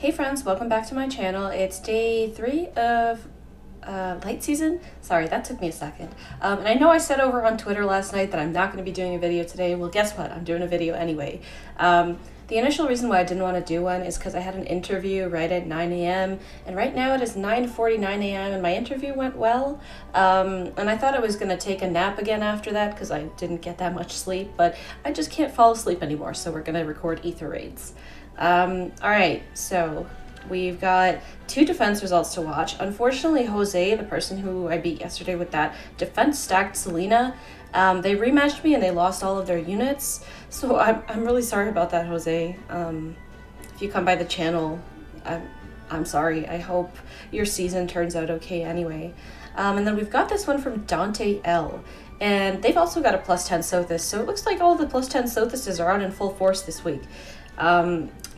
Hey friends, welcome back to my channel. It's day 3 of light season. Sorry, that took me a second. And I know I said over on Twitter last night that I'm not going to be doing a video today. Well, guess what? I'm doing a video anyway. The initial reason why I didn't want to do one is because I had an interview right at 9 a.m. and right now it is 9:49 a.m. and my interview went well. And I thought I was going to take a nap again after that because I didn't get that much sleep, but I just can't fall asleep anymore, so we're going to record Aether raids. Alright, so we've got 2 defense results to watch. Unfortunately, Jose, the person who I beat yesterday with that defense stacked Selena, they rematched me and they lost all of their units. So I'm really sorry about that, Jose. If you come by the channel, I'm sorry. I hope your season turns out okay anyway. And then we've got this one from Dante L. And they've also got a +10 Sothis, so it looks like all the +10 Sothises are out in full force this week.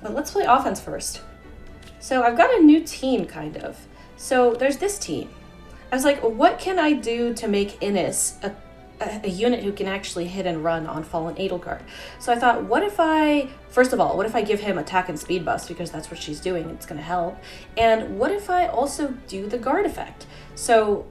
But let's play offense first. So I've got a new team, kind of. So there's this team. I was like, what can I do to make Innis a unit who can actually hit and run on Fallen Edelgard? So I thought, what if I, first of all, what if I give him attack and speed buffs, because that's what she's doing, it's going to help. And what if I also do the guard effect? So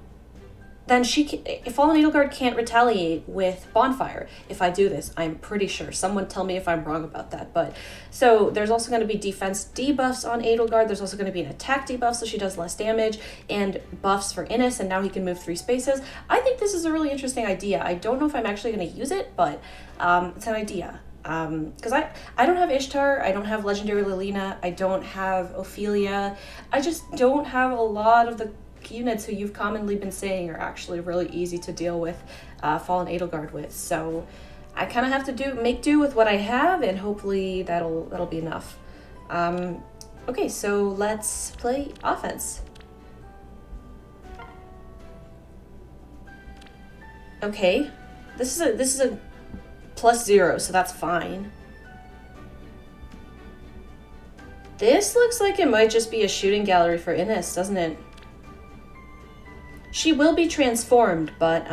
then if Fallen Edelgard can't retaliate with Bonfire if I do this. I'm pretty sure. Someone tell me if I'm wrong about that. But so there's also going to be defense debuffs on Edelgard. There's also going to be an attack debuff so she does less damage, and buffs for Innis, and now he can move 3 spaces. I think this is a really interesting idea. I don't know if I'm actually going to use it, but it's an idea. Because I don't have Ishtar, I don't have Legendary Lilina, I don't have Ophelia. I just don't have a lot of the units who you've commonly been saying are actually really easy to deal with Fallen Edelgard with. So I kind of have to make do with what I have, and hopefully that'll be enough. Okay, so let's play offense. Okay, this is a +0, so that's fine. This looks like it might just be a shooting gallery for Innis, doesn't it? She will be transformed, but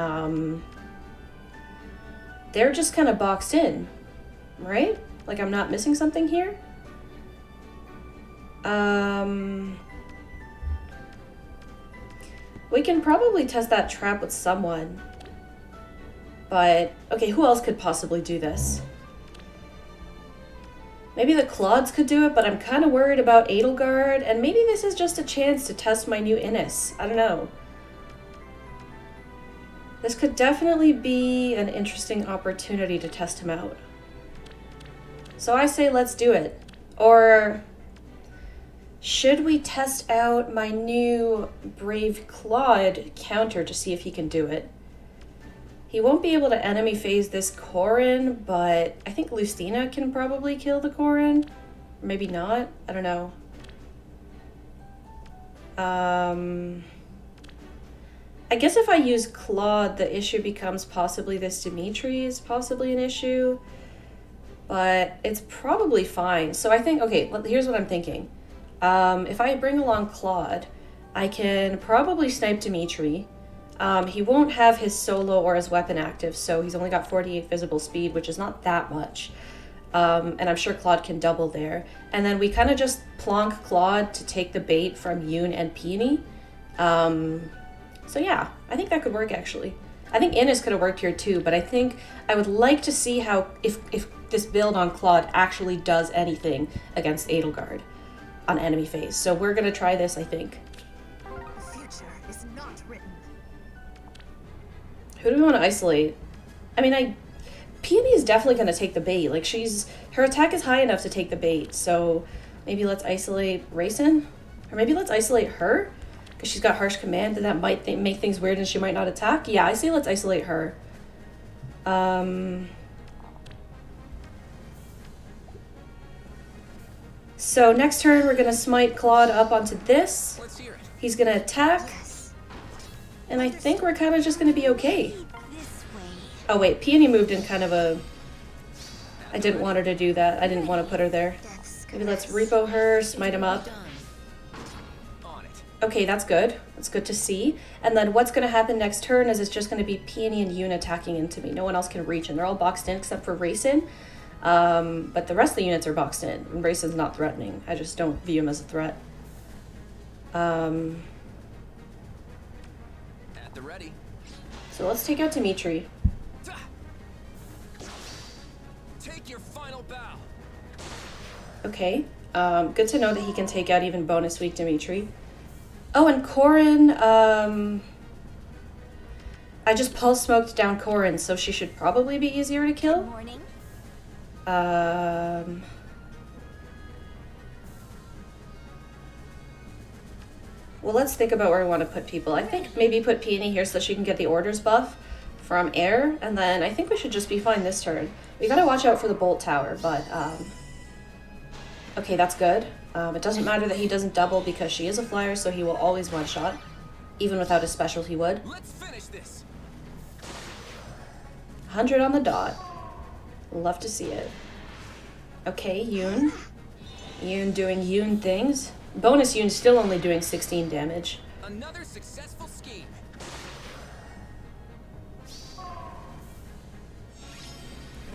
they're just kind of boxed in, right? Like, I'm not missing something here? We can probably test that trap with someone. But, okay, who else could possibly do this? Maybe the Claudes could do it, but I'm kind of worried about Edelgard, and maybe this is just a chance to test my new Innis. I don't know. This could definitely be an interesting opportunity to test him out. So I say let's do it. Or should we test out my new Brave Claude counter to see if he can do it? He won't be able to enemy phase this Corrin, but I think Lucina can probably kill the Corrin. Maybe not. I don't know. I guess if I use Claude, the issue becomes possibly this Dimitri is possibly an issue, but it's probably fine. So I think, okay, here's what I'm thinking. If I bring along Claude, I can probably snipe Dimitri. He won't have his solo or his weapon active, so he's only got 48 visible speed, which is not that much. And I'm sure Claude can double there. And then we kind of just plonk Claude to take the bait from Yoon and Peony. So yeah, I think that could work actually. I think Innis could have worked here too, but I think I would like to see how, if this build on Claude actually does anything against Edelgard on enemy phase. So we're gonna try this, I think. The future is not written. Who do we want to isolate? I mean, Peony is definitely gonna take the bait. Like, her attack is high enough to take the bait. So maybe let's isolate Raisin, or maybe let's isolate her. Because she's got harsh command, and that might make things weird and she might not attack. Yeah, I say let's isolate her. So next turn we're going to smite Claude up onto this. He's going to attack. And I think we're kind of just going to be okay. Oh wait, Peony moved in kind of a... I didn't want her to do that. I didn't want to put her there. Maybe let's repo her, smite him up. Okay, that's good. That's good to see. And then what's going to happen next turn is it's just going to be Peony and Yoon attacking into me. No one else can reach, and they're all boxed in except for Raisin. But the rest of the units are boxed in, and Rayson's not threatening. I just don't view him as a threat. At the ready. So let's take out Dimitri. Take your final bow. Okay. Good to know that he can take out even bonus weak Dimitri. Oh, and Corin, I just pulse smoked down Corin, so she should probably be easier to kill. Good morning. Well, let's think about where we want to put people. I think maybe put Peony here so she can get the orders buff from air, and then I think we should just be fine this turn. We gotta watch out for the bolt tower, but, okay, that's good. It doesn't matter that he doesn't double because she is a flyer, so he will always one-shot. Even without his special, he would. Let's finish this. 100 on the dot. Love to see it. Okay, Yoon. Yoon doing Yoon things. Bonus Yoon still only doing 16 damage. Another successful scheme.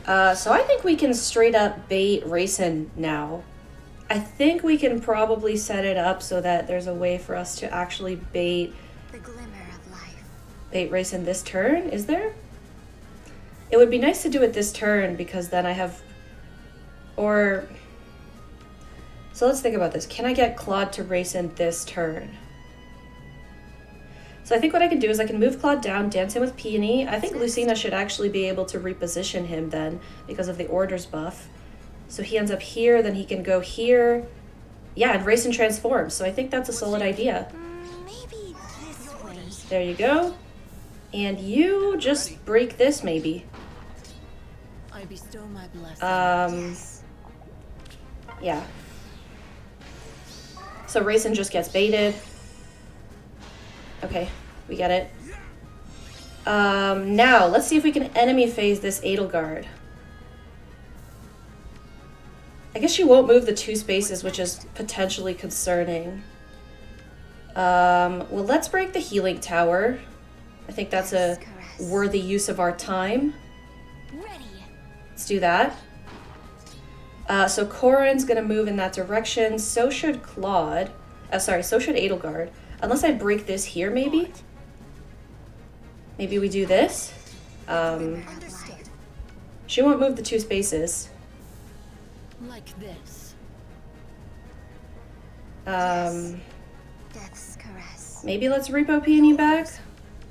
So I think we can straight up bait Rayson now. I think we can probably set it up so that there's a way for us to actually bait The glimmer of life. Rayson this turn, is there? It would be nice to do it this turn because then I have... Or... So let's think about this. Can I get Claude to Rayson this turn? So I think what I can do is I can move Claude down, dance him with Peony. I think Lucina should actually be able to reposition him then because of the orders buff. So he ends up here, then he can go here. Yeah, and Rayson transforms. So I think that's a solid idea. Maybe this way. There you go. And you just break this maybe. I bestow my blessing. Yes. Yeah. So Rayson just gets baited. Okay, we get it. Now, let's see if we can enemy phase this Edelgard. I guess she won't move the 2 spaces, which is potentially concerning. Well, let's break the healing tower. I think that's a worthy use of our time. Ready. Let's do that. So Corin's gonna move in that direction. So should Claude. So should Edelgard. Unless I break this here, maybe? Maybe we do this. Understood. She won't move the 2 spaces. Like this. Death's caress. Maybe let's repo Peony back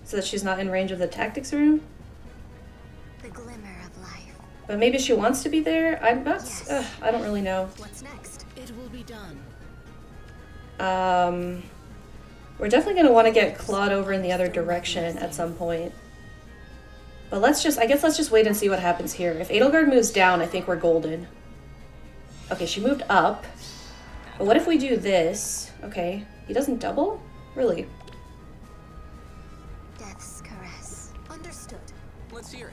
so that she's not in range of the tactics room. The glimmer of life. But maybe she wants to be there. I'm not. Yes. I don't really know. What's next? It will be done. We're definitely gonna want to get Claude over in the other direction at some point. But I guess let's just wait and see what happens here. If Edelgard moves down, I think we're golden. Okay, she moved up. But what if we do this? Okay, he doesn't double? Really? Death's caress. Understood. Let's hear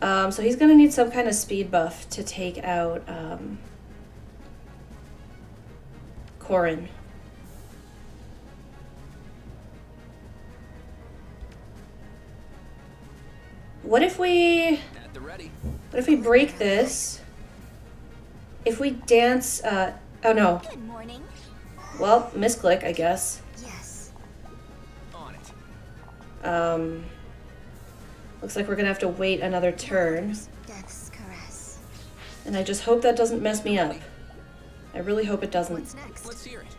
it. So he's gonna need some kind of speed buff to take out, Corin. What if we break this? If we dance, oh no. Good morning. Well, misclick, I guess. Yes. On it. Looks like we're gonna have to wait another turn. Death's caress. And I just hope that doesn't mess me up. I really hope it doesn't. What's next? Let's hear it.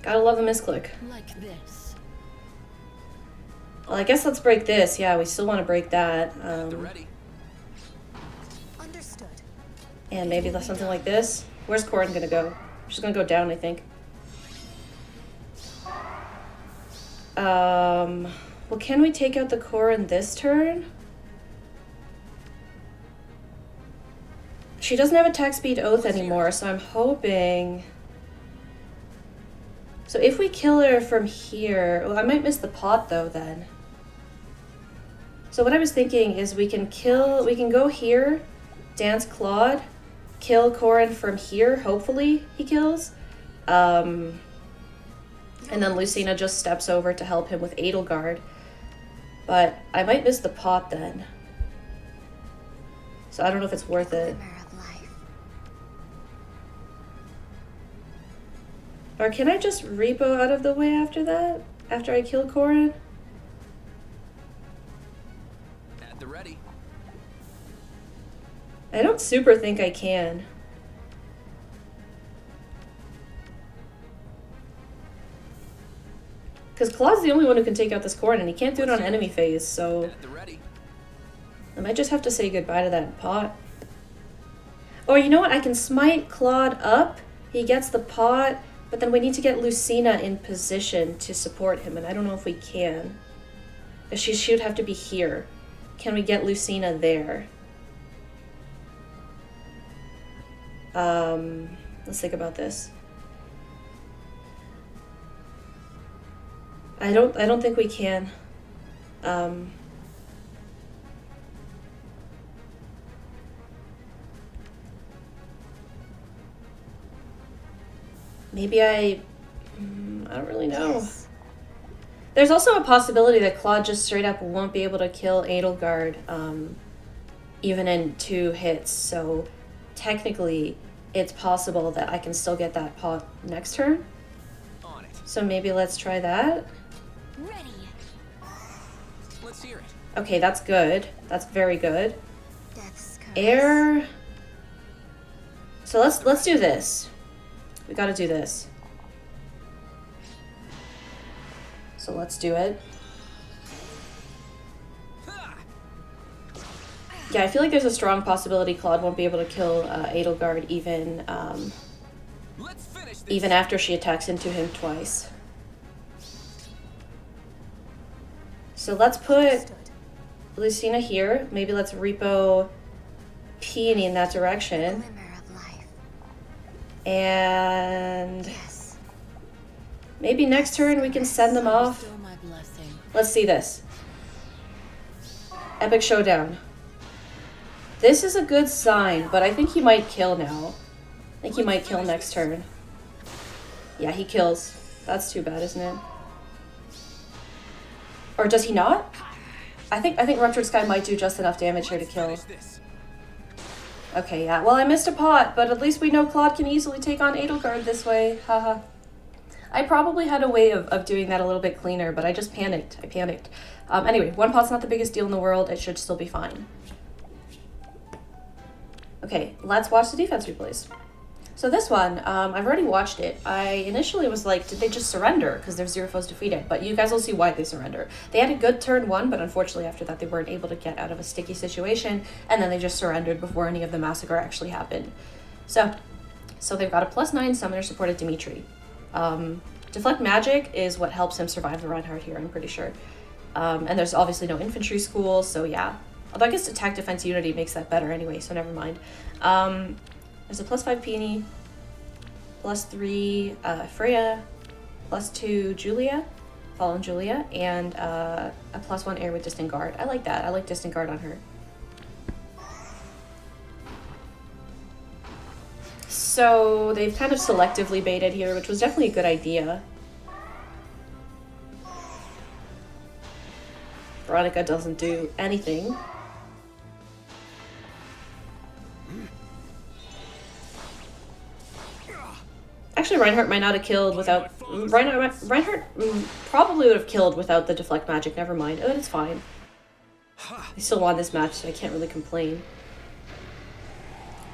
Gotta love the misclick. Like this. Well, I guess let's break this. Yeah, we still want to break that. At the ready. Understood. And maybe something like this. Where's Corin gonna go? She's gonna go down, I think. Well, can we take out the Corin this turn? She doesn't have attack speed oath anymore, so I'm hoping... So if we kill her from here... Well, I might miss the pot, though, then. So what I was thinking is we can go here, dance Claude, kill Corin from here, hopefully he kills. And then Lucina just steps over to help him with Edelgard. But I might miss the pot then. So I don't know if it's worth it. Glimmer of life. Or can I just repo out of the way after that? After I kill Corin? At the ready. I don't super think I can. Because Claude's the only one who can take out this Corin, and he can't do it on enemy phase, so At the ready. I might just have to say goodbye to that pot. Or you know what? I can smite Claude up. He gets the pot, but then we need to get Lucina in position to support him, and I don't know if we can. She should have to be here. Can we get Lucina there? Let's think about this. I don't think we can. Maybe I don't really know. Yes. There's also a possibility that Claude just straight up won't be able to kill Edelgard, even in 2 hits. So technically, it's possible that I can still get that pot next turn. On it. So maybe let's try that. Ready. Let's hear it. Okay, that's good. That's very good. Death's caress. Air. So let's do this. We gotta do this. So let's do it. Ha! Yeah, I feel like there's a strong possibility Claude won't be able to kill Edelgard even Let's finish this. even after she attacks into him twice. So let's put Understood. Lucina here. Maybe let's repo Peony in that direction. Glimmer of life. And Yes. maybe next turn we can send them off. Bestow my blessing. Let's see this. Epic Showdown. This is a good sign, but I think he might kill now. I think he might kill next turn. Yeah, he kills. That's too bad, isn't it? Or does he not? I think Ruptured Sky might do just enough damage here to Let's kill. finish this. Okay, yeah. Well, I missed a pot, but at least we know Claude can easily take on Edelgard this way. Haha. I probably had a way of doing that a little bit cleaner, but I just panicked. I panicked. Anyway, 1 pot's not the biggest deal in the world. It should still be fine. Okay, let's watch the defense replays. So this one, I've already watched it. I initially was like, did they just surrender? Because there's 0 foes defeated. But you guys will see why they surrender. They had a good turn 1, but unfortunately after that they weren't able to get out of a sticky situation. And then they just surrendered before any of the massacre actually happened. So they've got a +9 summoner supported Dimitri. Deflect magic is what helps him survive the Reinhardt here, I'm pretty sure. And there's obviously no infantry school, so yeah. Although I guess attack defense unity makes that better anyway, so never mind. There's a +5 Peony, +3 Freya, +2 Julia, Fallen Julia, and a +1 air with Distant Guard. I like that. I like Distant Guard on her. So they've kind of selectively baited here, which was definitely a good idea. Veronica doesn't do anything. Actually, Reinhardt might not have killed without... Reinhardt probably would have killed without the Deflect magic. Never mind. Oh, it's fine. I still won this match, so I can't really complain.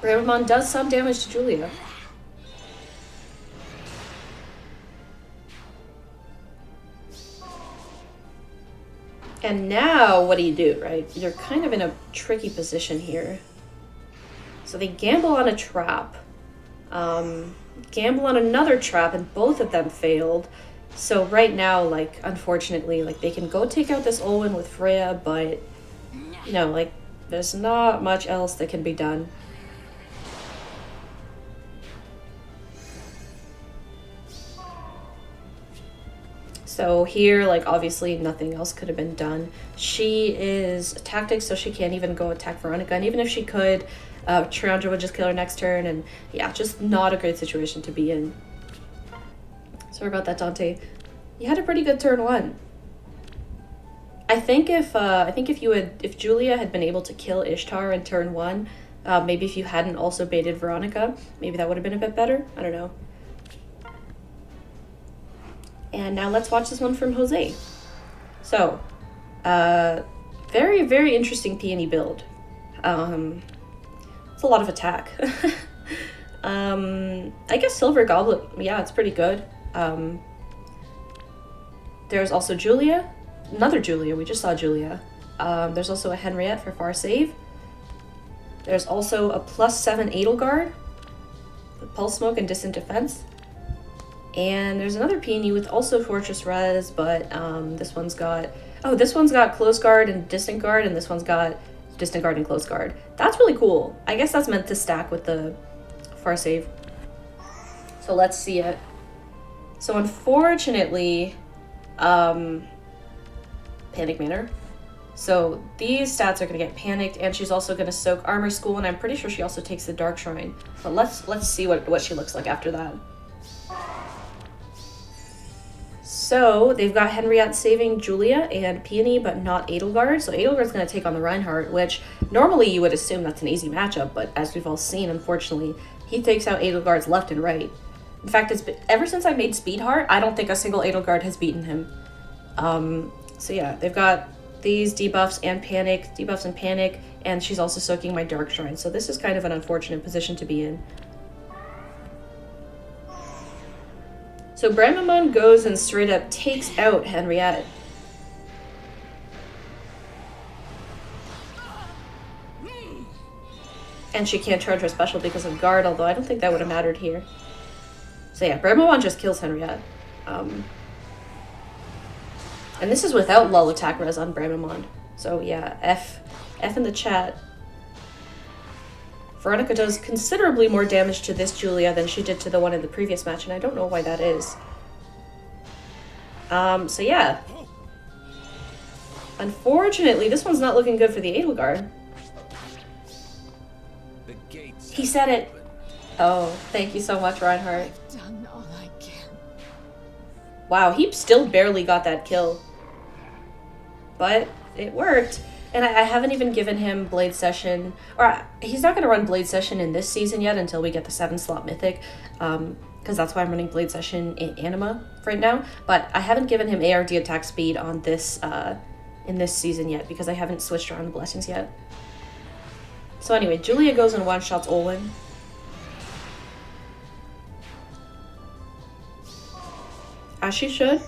Bravamon does some damage to Julia. And now, what do, right? You're kind of in a tricky position here. So they gamble on a trap. Gamble on another trap, and both of them failed. So right now, like, unfortunately, like, they can go take out this Olwen with Freya, but, you know, like, there's not much else that can be done. So here, like, obviously nothing else could have been done. She is tactics, so she can't even go attack Veronica. And even if she could, Triandra would just kill her next turn. And yeah, just not a great situation to be in. Sorry about that, Dante. You had a pretty good turn 1. I think if Julia had been able to kill Ishtar in turn 1, maybe if you hadn't also baited Veronica, maybe that would have been a bit better. I don't know. And now let's watch this one from Jose. So, very, very interesting peony build. It's a lot of attack. I guess Silver Goblet, yeah, it's pretty good. There's also Julia. Another Julia, we just saw Julia. There's also a Henriette for far save. There's also a +7 Edelgard with Pulse Smoke and Distant Defense. And there's another peony with also Fortress Res, but this one's got Close Guard and Distant Guard, and this one's got Distant Guard and Close Guard. That's really cool. I guess that's meant to stack with the far save. So let's see it. So unfortunately, Panic Manor. So these stats are gonna get panicked, and she's also gonna soak Armor School, and I'm pretty sure she also takes the Dark Shrine. But let's see what she looks like after that. So they've got Henriette saving Julia and Peony, but not Edelgard. So Edelgard's gonna take on the Reinhardt, which normally you would assume that's an easy matchup, but as we've all seen, unfortunately, he takes out Edelgard's left and right. In fact, it's been, ever since I made Speedheart, I don't think a single Edelgard has beaten him. So yeah, they've got these debuffs and panic, and she's also soaking my Dark Shrine. So this is kind of an unfortunate position to be in. So Bramamon goes and straight up takes out Henriette. And she can't charge her special because of guard, although I don't think that would have mattered here. So yeah, Bramamon just kills Henriette. And this is without lull attack res on Bramamon. So yeah, F in the chat. Veronica does considerably more damage to this Julia than she did to the one in the previous match, and I don't know why that is. So yeah. Unfortunately, this one's not looking good for the Edelgard. The gates. He said it. Oh, thank you so much, Reinhardt. I've done all I can. Wow, he still barely got that kill. But it worked. And I haven't even given him Blade Session, or he's not going to run Blade Session in this season yet until we get the 7-slot Mythic, because that's why I'm running Blade Session in Anima right now. But I haven't given him ARD attack speed on this in this season yet, because I haven't switched around the blessings yet. So anyway, Julia goes and one-shots Olin. As she should.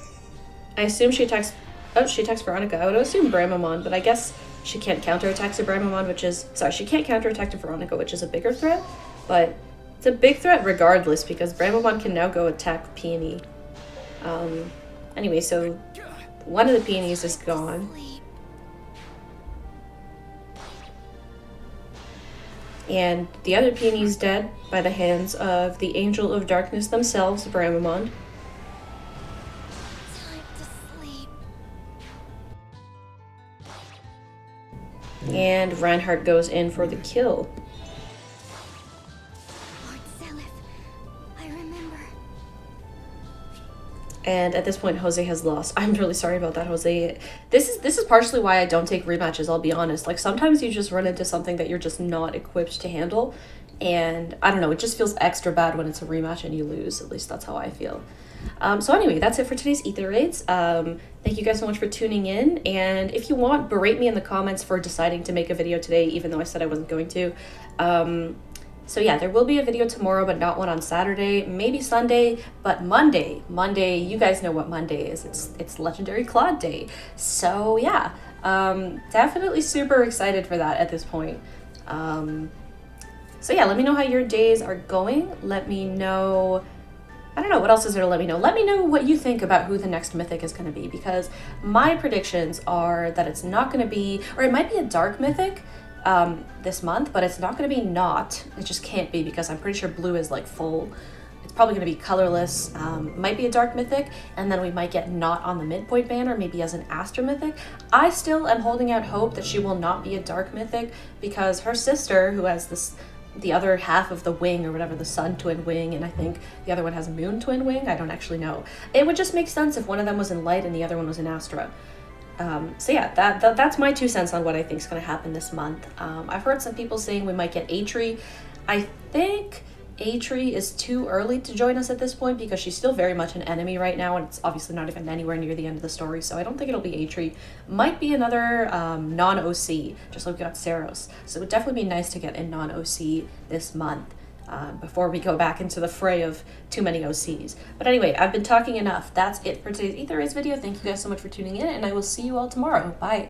I assume she attacks... Oh, she attacks Veronica. I would assume Bramamon, but I guess she can't counterattack to Bramamon, which is... Sorry, she can't counterattack to Veronica, which is a bigger threat, but it's a big threat regardless, because Bramamon can now go attack Peony. Anyway, so one of the Peonies is gone. And the other Peony's dead by the hands of the Angel of Darkness themselves, Bramamon. And Reinhardt goes in for the kill. Lord Selith, I remember. And at this point, Jose has lost. I'm really sorry about that, Jose. This is partially why I don't take rematches, I'll be honest. Like, sometimes you just run into something that you're just not equipped to handle. And, I don't know, it just feels extra bad when it's a rematch and you lose. At least that's how I feel. So anyway, that's it for today's Aether raids. Thank you guys so much for tuning in, and if you want, berate me in the comments for deciding to make a video today, even though I said I wasn't going to. So yeah, there will be a video tomorrow, but not one on Saturday, maybe Sunday, but Monday, you guys know what Monday is. It's Legendary Claude Day. So yeah, definitely super excited for that at this point. So yeah, let me know how your days are going. Let me know... I don't know, what else is there to let me know? Let me know what you think about who the next Mythic is going to be, because my predictions are that it's not going to be, or it might be a Dark Mythic this month, but it's not going to be not. It just can't be, because I'm pretty sure blue is like full. It's probably going to be colorless, might be a Dark Mythic, and then we might get not on the midpoint banner, maybe as an Astro Mythic. I still am holding out hope that she will not be a Dark Mythic, because her sister, who has the other half of the wing, or whatever, the sun twin wing, and I think the other one has a moon twin wing. I don't actually know. It would just make sense if one of them was in light and the other one was in Astra. So yeah, that's my 2 cents on what I think is going to happen this month. I've heard some people saying we might get Aether. I think Aether is too early to join us at this point because she's still very much an enemy right now, and it's obviously not even anywhere near the end of the story, so I don't think it'll be Aether. Might be another non-OC, just like we got Saros. So it would definitely be nice to get a non-OC this month. Before we go back into the fray of too many OCs. But anyway, I've been talking enough. That's it for today's Aether Race video. Thank you guys so much for tuning in, and I will see you all tomorrow. Bye.